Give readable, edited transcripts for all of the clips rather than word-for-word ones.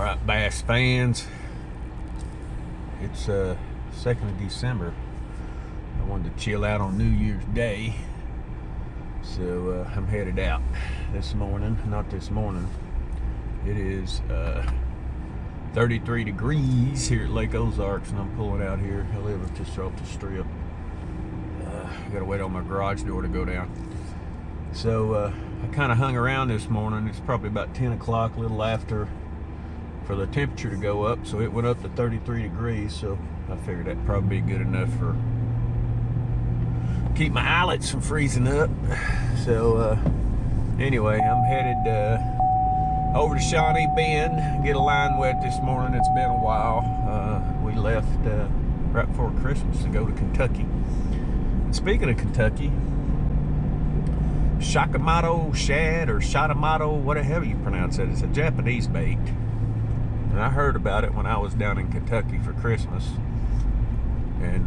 Alright, bass fans, it's 2nd of December. I wanted to chill out on New Year's Day, so I'm headed out this morning. Not this morning. It is 33 degrees here at Lake Ozarks, and I'm pulling out here. I live just off the strip. I gotta wait on my garage door to go down. So I kind of hung around this morning. It's probably about 10 o'clock, a little after, for the temperature to go up. So it went up to 33 degrees. So I figured that'd probably be good enough for keep my eyelids from freezing up. So anyway, I'm headed over to Shawnee Bend, get a line wet this morning. It's been a while. We left right before Christmas to go to Kentucky. And speaking of Kentucky, Shakamoto shad or Shadamato, whatever you pronounce it, it's a Japanese bait. And I heard about it when I was down in Kentucky for Christmas. And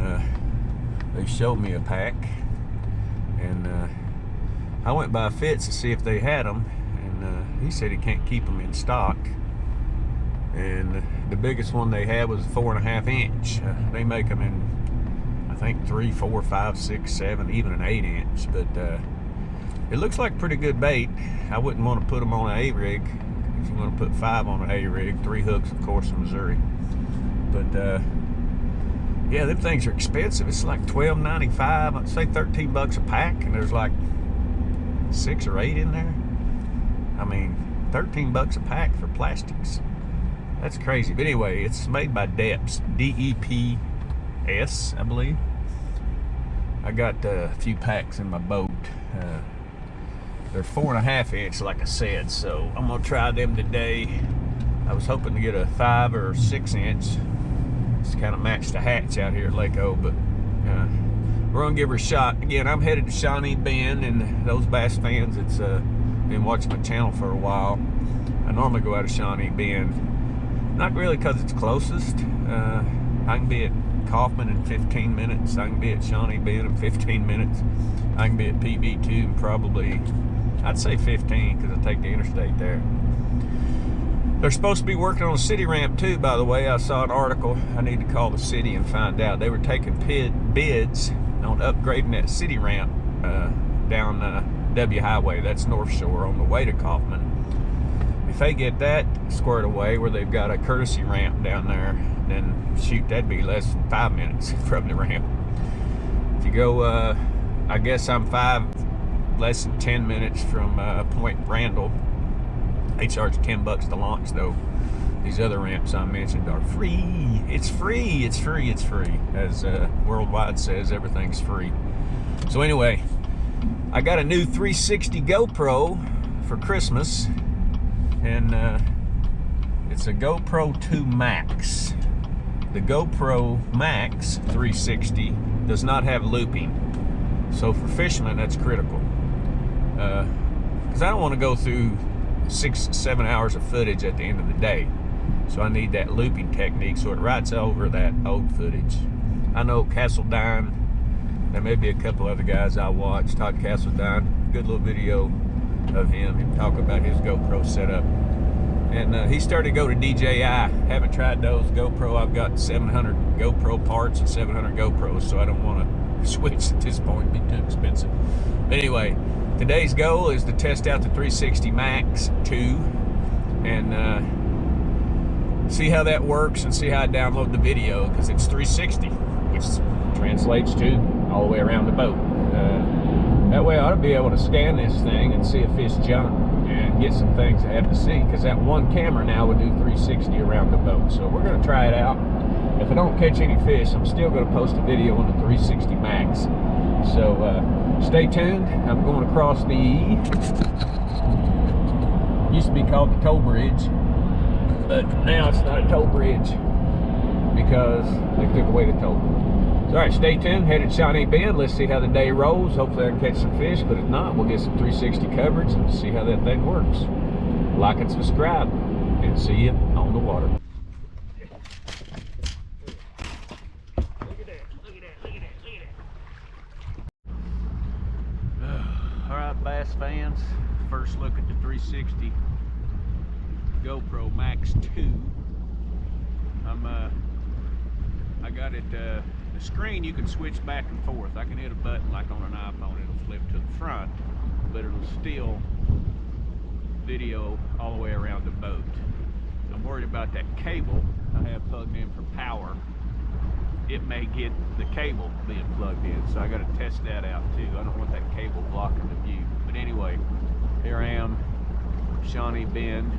they showed me a pack. And I went by Fitz to see if they had them. And he said he can't keep them in stock. And the biggest one they had was a 4.5 inch. They make them in, I think, 3, 4, 5, 6, 7, even an 8 inch. But it looks like pretty good bait. I wouldn't want to put them on an A-rig. If you want to put 5 on an A-rig, 3 hooks, of course, in Missouri. But yeah, them things are expensive. It's like $12.95. I'd say 13 bucks a pack, and there's like 6 or 8 in there. I mean, 13 bucks a pack for plastics. That's crazy. But anyway, it's made by Deps, D-E-P-S, I believe. I got a few packs in my boat. They're 4.5 inch, like I said, so I'm gonna try them today. I was hoping to get a 5 or 6 inch. It's kind of matched the hatch out here at Lake O, but we're gonna give her a shot. Again, I'm headed to Shawnee Bend, and those bass fans that's been watching my channel for a while, I normally go out of Shawnee Bend. Not really because it's closest. I can be at Kaufman in 15 minutes. I can be at Shawnee Bend in 15 minutes. I can be at PB2 in probably, I'd say 15, because I take the interstate there. They're supposed to be working on a city ramp too, by the way. I saw an article. I need to call the city and find out. They were taking bids on upgrading that city ramp down W Highway. That's North Shore on the way to Kaufman. If they get that squared away where they've got a courtesy ramp down there, then shoot, that'd be less than 5 minutes from the ramp. If you go, I guess I'm less than 10 minutes from Point Randall. They charge 10 bucks to launch though. These other ramps I mentioned are free. It's free, it's free, it's free. As Worldwide says, everything's free. So anyway, I got a new 360 GoPro for Christmas. And it's a GoPro 2 Max. The GoPro Max 360 does not have looping. So for fishermen, that's critical. Because I don't want to go through 6-7 hours of footage at the end of the day. So I need that looping technique so it writes over that old footage. I know Castledine, there may be a couple other guys I watch. Todd Castledine, good little video of him and talk about his GoPro setup. And he started to go to DJI. Haven't tried those GoPro. I've got 700 GoPro parts and 700 GoPros, so I don't want to switch at this point. It'd be too expensive. But anyway, today's goal is to test out the 360 Max 2 and see how that works and see how I download the video, because it's 360, which translates to all the way around the boat. That way I ought to be able to scan this thing and see a fish jump and get some things I have to see, because that one camera now would do 360 around the boat. So we're going to try it out. If I don't catch any fish, I'm still going to post a video on the 360 Max. So stay tuned. I'm going across the, used to be called the toll bridge, but now it's not a toll bridge because they took away the toll. All right, stay tuned. Headed to Shawnee Bend. Let's see how the day rolls. Hopefully I can catch some fish, but if not, we'll get some 360 coverage and see how that thing works. Like and subscribe, and see you on the water. Look at that, look at that, look at that, look at that. All right, bass fans, first look at the 360. GoPro Max2. I got it, the screen you can switch back and forth. I can hit a button like on an iPhone, it'll flip to the front, but it'll still video all the way around the boat. I'm worried about that cable I have plugged in for power. It may get the cable being plugged in, so I got to test that out too. I don't want that cable blocking the view. But anyway, here I am, Shawnee Bend.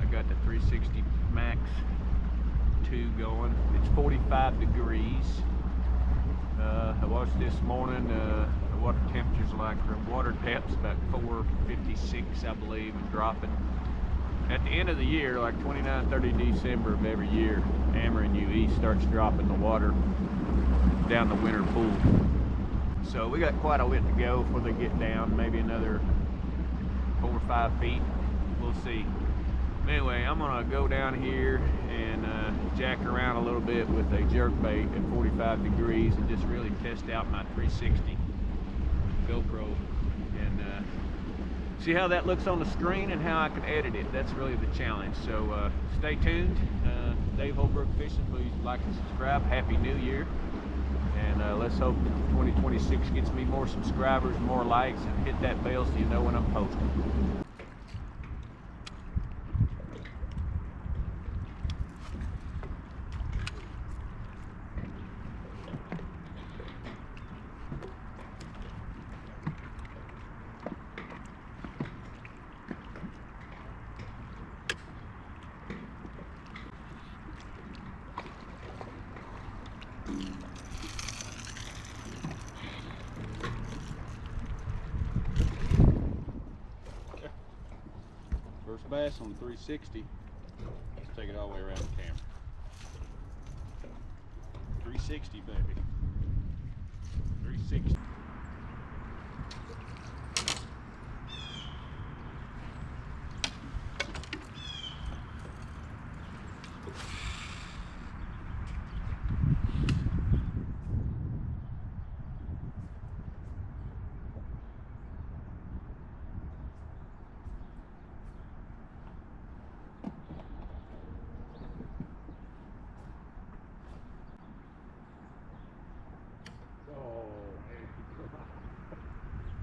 I got the 360 Max2 going. It's 45 degrees. I watched this morning. The water temperature's like, water depth's about 456, I believe, and dropping. At the end of the year, like 29, 30 December of every year, Ameren UE starts dropping the water down the winter pool. So we got quite a bit to go before they get down, maybe another 4 or 5 feet. We'll see. Anyway, I'm gonna go down here and jack around a little bit with a jerkbait at 45 degrees and just really test out my 360 GoPro and see how that looks on the screen and how I can edit it. That's really the challenge. So stay tuned. Dave Holbrook Fishing, please like and subscribe. Happy New Year. And let's hope 2026 gets me more subscribers, more likes, and hit that bell so you know when I'm posting. First bass on the 360. Let's take it all the way around the camera. 360, baby. 360.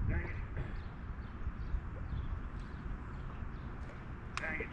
Dang it.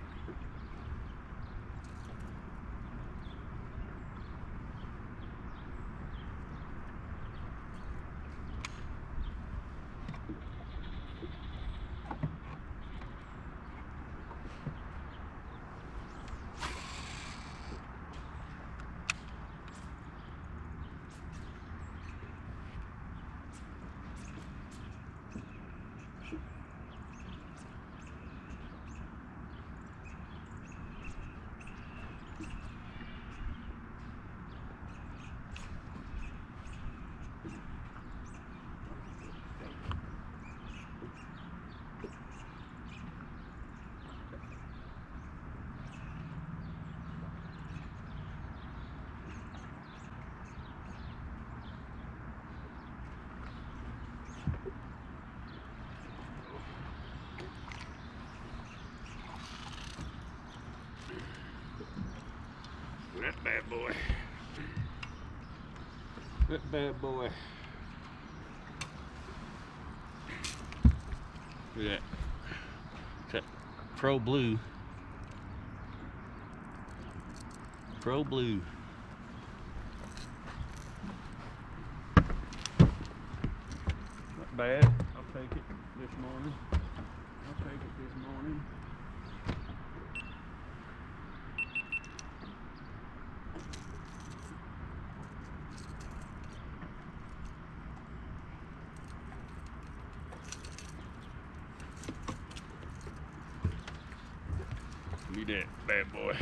That bad boy. That bad boy. Look at that. It's that Pro Blue. Pro Blue. Not bad. I'll take it this morning. I'll take it this morning. Look at that bad boy.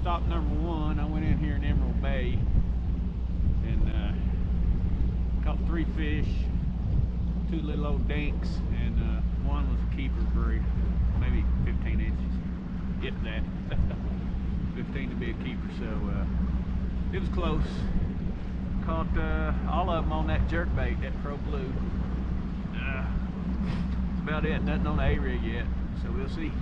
stop number one, I went in here in Emerald Bay and caught 3 fish, 2 little old dinks, and one was a keeper for maybe 15 inches, if that. 15 to be a keeper, so it was close. Caught all of them on that jerkbait, that Pro Blue. That's about it. Nothing on the A-rig yet, so we'll see.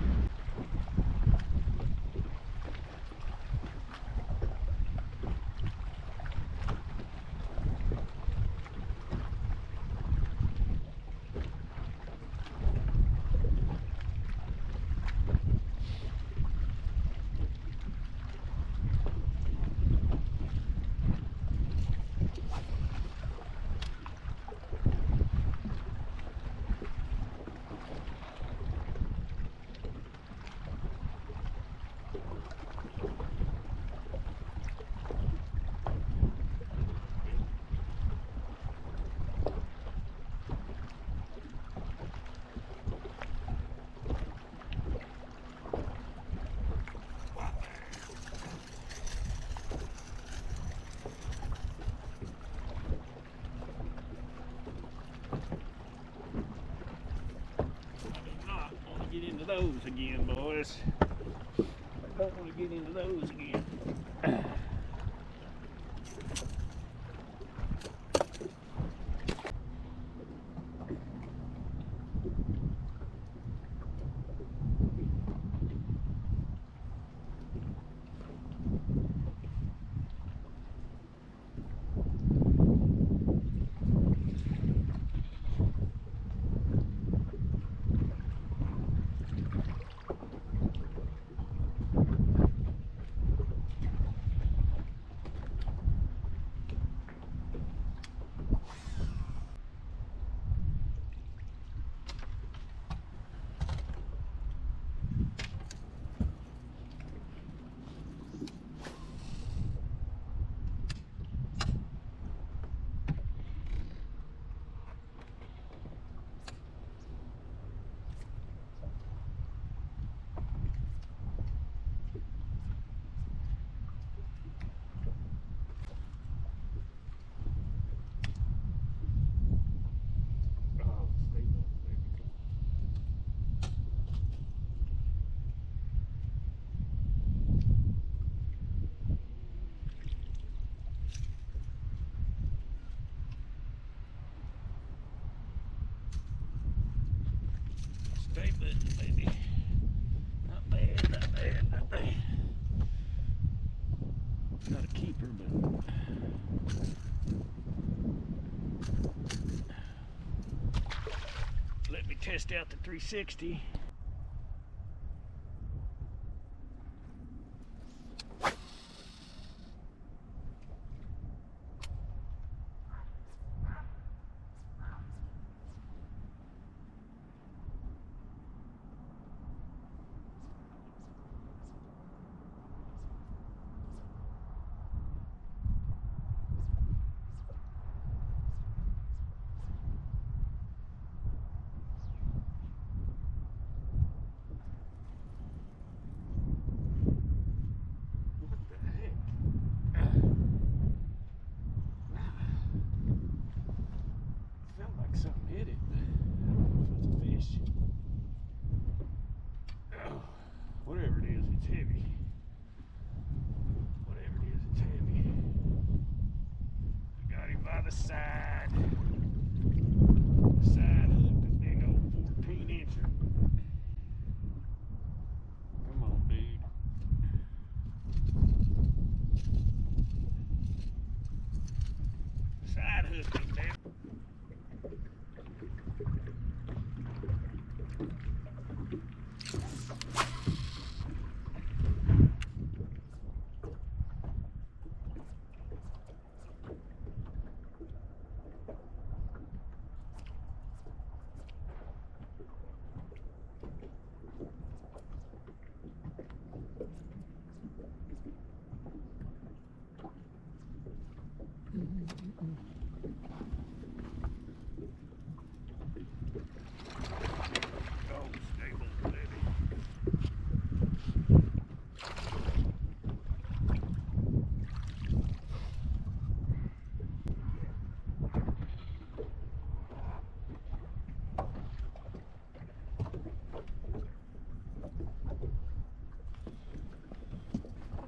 Get into those again, boys. Don't want to get into those again. Stay put, baby. Not bad, not bad, not bad. Not a keeper, but let me test out the 360. Whatever it is, it's heavy. Whatever it is, it's heavy. I got him by the side. Side hooked a big old 14-incher. Come on, dude. Side hooked him, dude.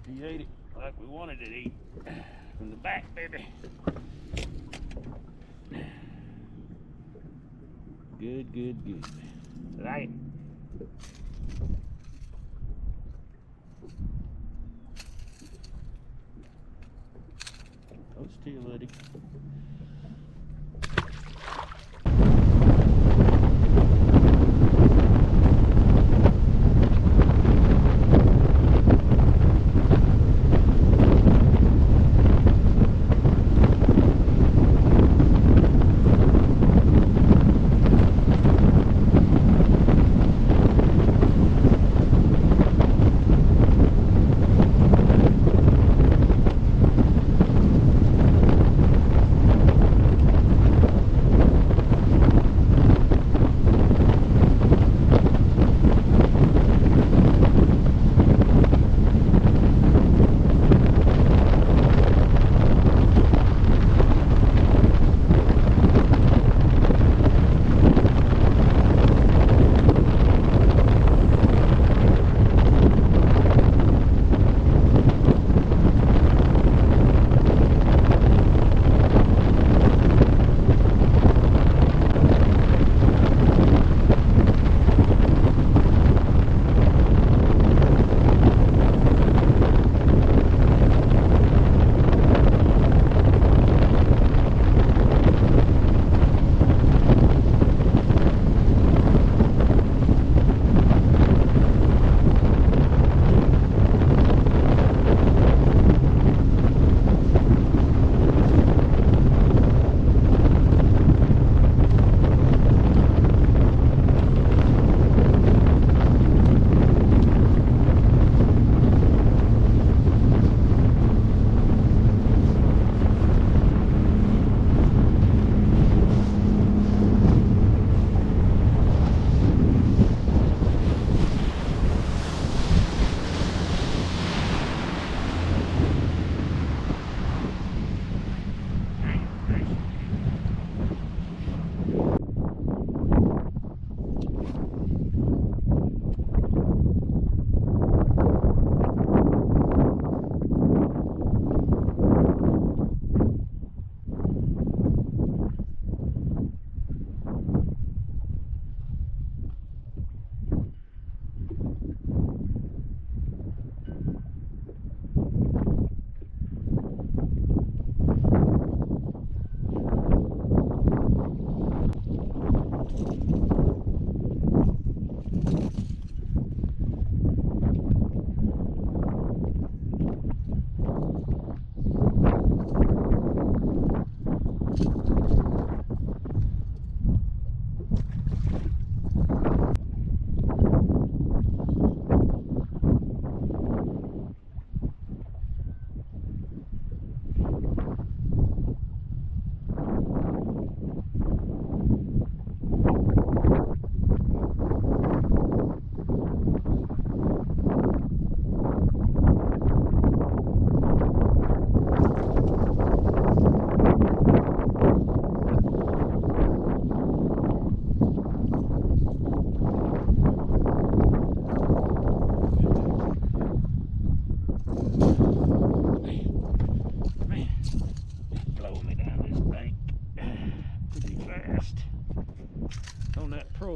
He ate it like we wanted it to eat. From the back, baby. Good, good, good. Right. Hold still, buddy.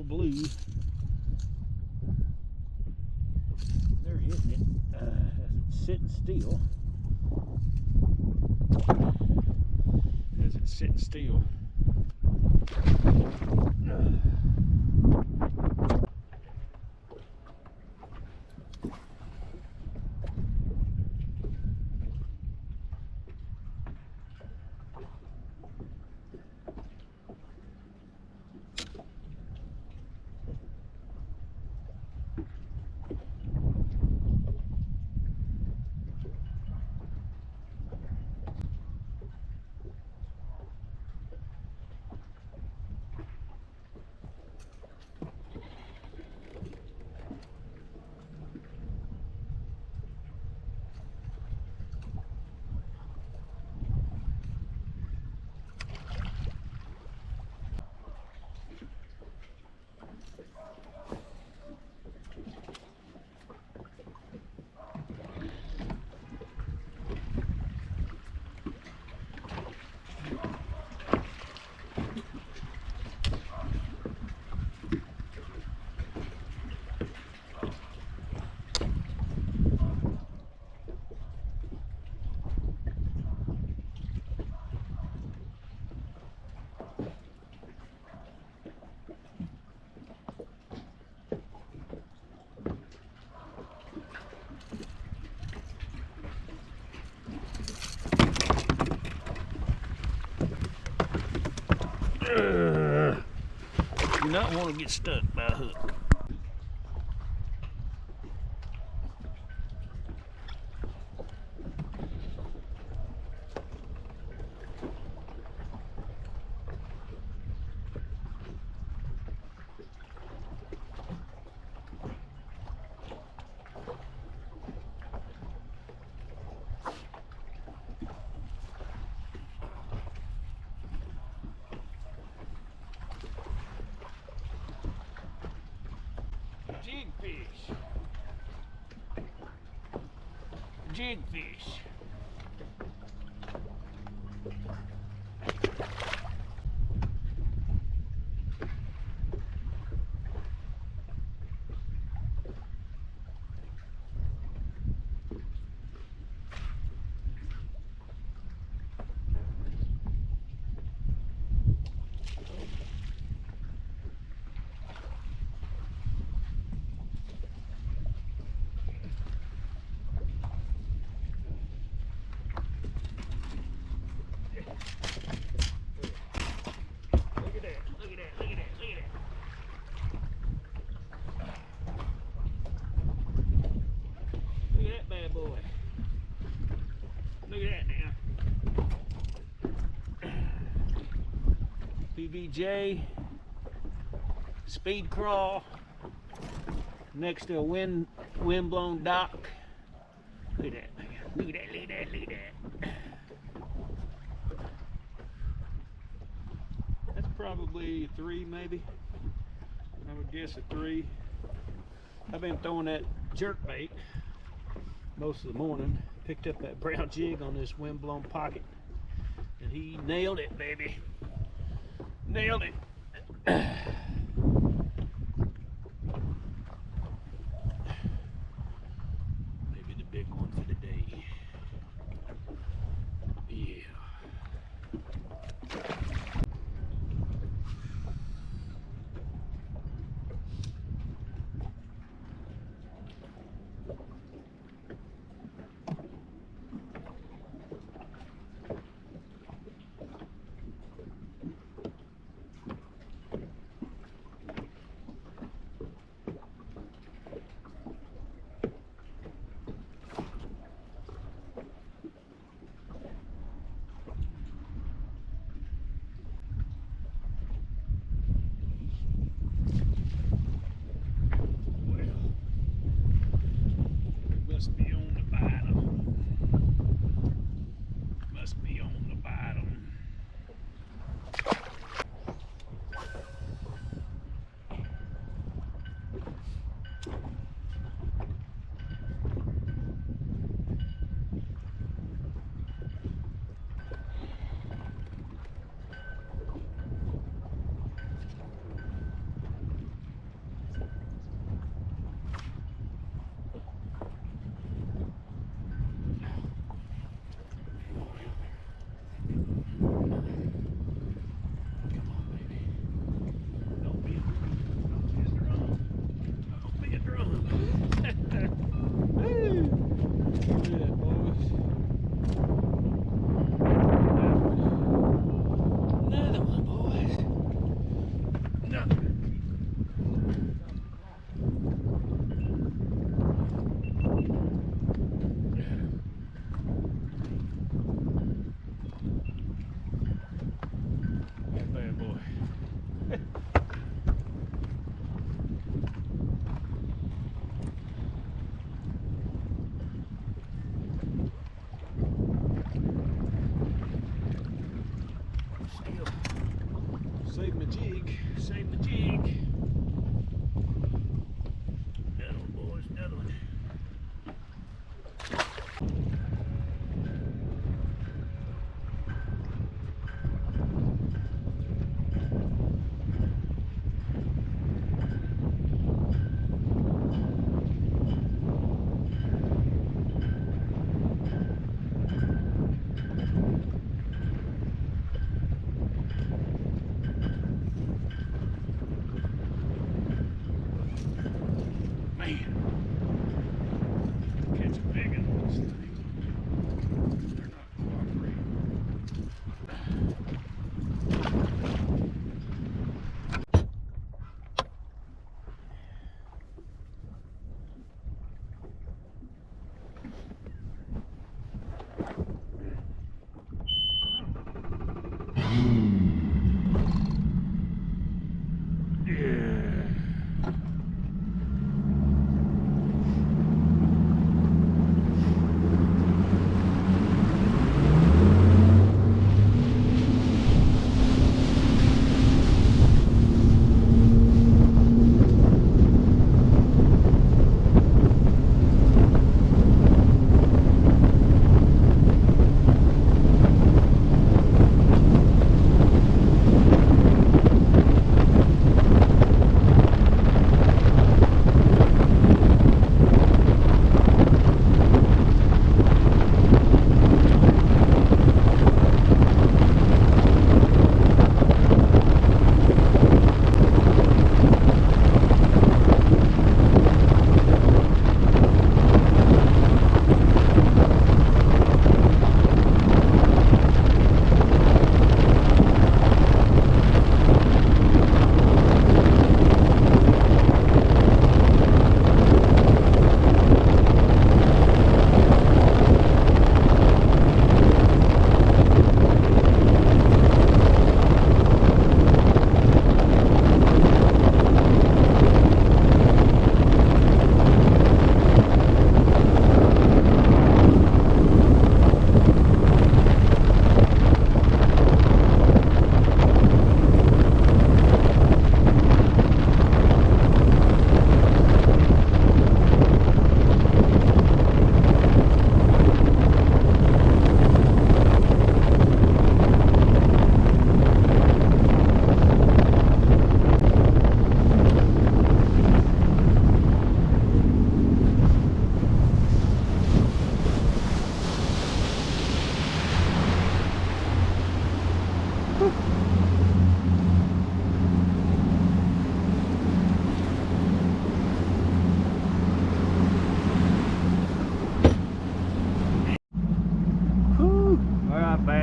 Blue. They're hitting it as it's sitting still. As it's sitting still. not want to get stuck by a hook. Jigfish. Jigfish. Boy. Look at that now. PBJ speed crawl next to a wind-blown dock. Look at that. Look at that. Look at that. Look at that. That's probably 3, maybe. I would guess a 3. I've been throwing that jerk bait most of the morning. Picked up that brown jig on this wind-blown pocket, and he nailed it, baby. Nailed it. Maybe the big one for the day. Yeah. Must be on the bottom. Must be on the bottom.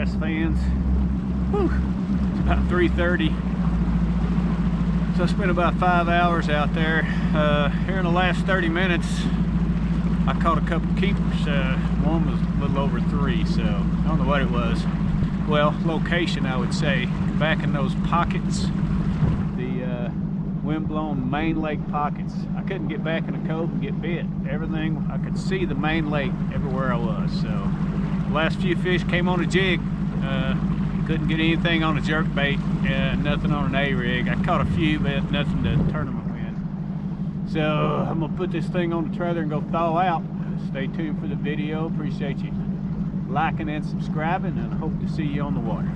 gas fans. Whew. It's about 3:30. So I spent about 5 hours out there. Here in the last 30 minutes, I caught a couple keepers. One was a little over 3, so I don't know what it was. Well, location, I would say. Back in those pockets, the wind-blown main lake pockets. I couldn't get back in the cove and get bit. Everything, I could see the main lake everywhere I was. So the last few fish came on a jig. Couldn't get anything on a jerkbait, nothing on an A-rig. I caught a few, but nothing to tournament win. So I'm gonna put this thing on the trailer and go thaw out. Stay tuned for the video. Appreciate you liking and subscribing, and hope to see you on the water.